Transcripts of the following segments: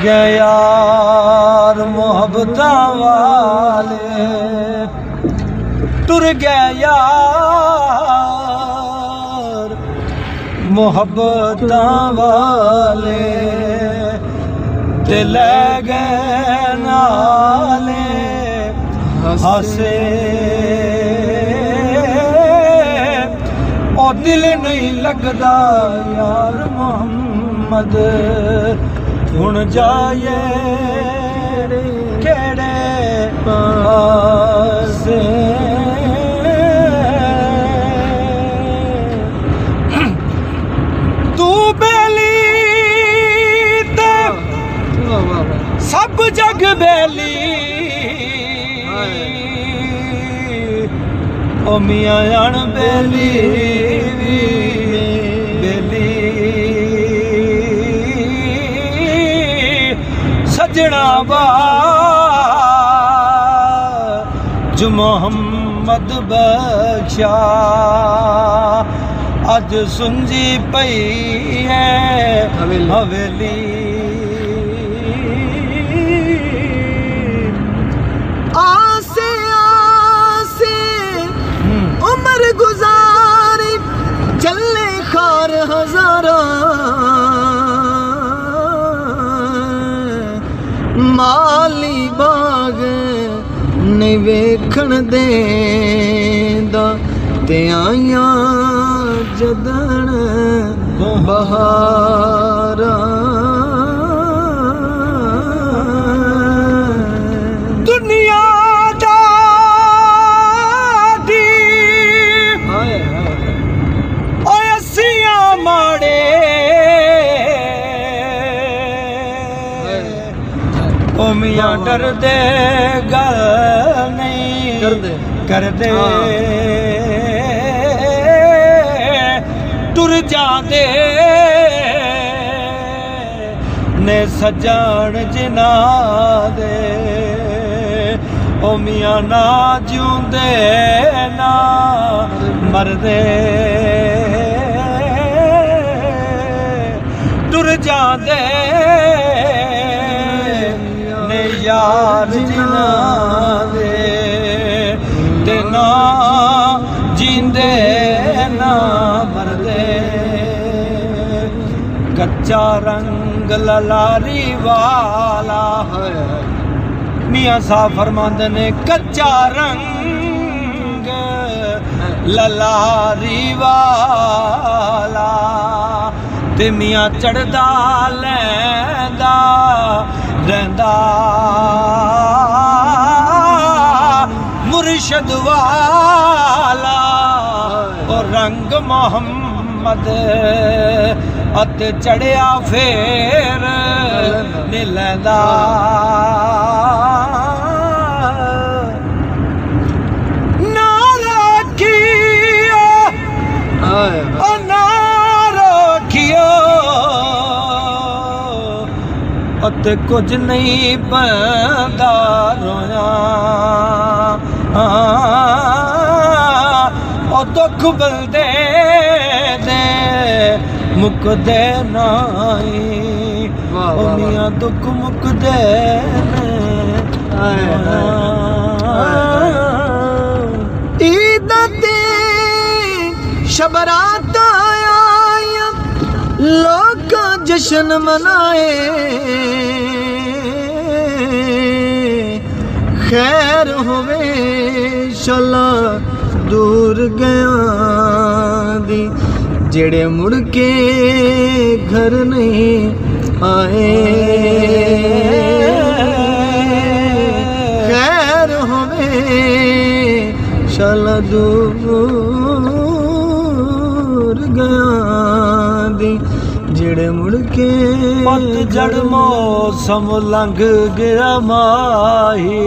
गए यार मोहब्बत वाले, टुर गए यार मोहब्बत वाले, ते ले गए नाले हसे, और दिल नहीं लगदा यार मोहम्मद, हुण जाए केड़े पासे। तू बेली ते सब जग बेली, ओ मियां अण बेली बेली, सजना बाज मोहम्मद बख्शा, अज सुंजी पई है हवेली। आसे आसे उम्र गुजारी, चले खार हजारा, माली बाग नहीं वेखण देंदा, ते आइयां जदन बहारा। दुनिया दी ओए असियां माड़े, ओ मियां डरदे गल नहीं करदे, टुर जांदे ने सजण जिना दे, ओ मियां ना जिउंदे ना मरदे, टुर जांदे ने यार जिना दे, ते ना जींदे ना मरदे। कच्चा रंग ललारी वाला, मियां साहब फरमांदे ने कच्चा रंग ललारी वाला, ते मियां चढ़दा लैंदा रहंदा मुर्शद वाला, और रंग मोहम्मद अते चढ़िया फेर नहीं लैंदा। ना रखियो ना रखियो, अते कुछ नहीं बंदा रोया, ओ दुख बलदे दे मुकदे नाई, ओ मियां दुख मुकदे ईद ते शबरात आया, लोग जश्न मनाए, खैर होवे शला दूर गया दी, जेड़े मुड़ के घर नहीं आए, खैर होवे शला दूर गया दी, जेड़े मुड़ के। पतझड़ मौसम लंघ गया माही,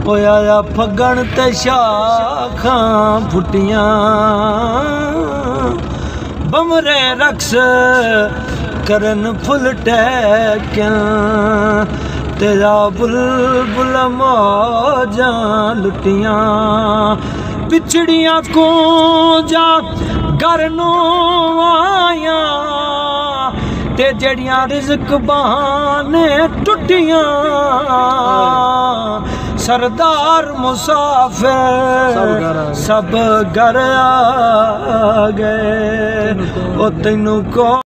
होया फगण ते शाखां फुटियां, बमरे रक्स करन फुल टैक्यां, तेरा बुलबुल मौजां लुटियां, पिछड़ियां को जा घर नूं आया, ते जड़ियां रिज़्क बहाने टुटियां सरदार मुसाफिर सब घर आ गए ओ तैनू को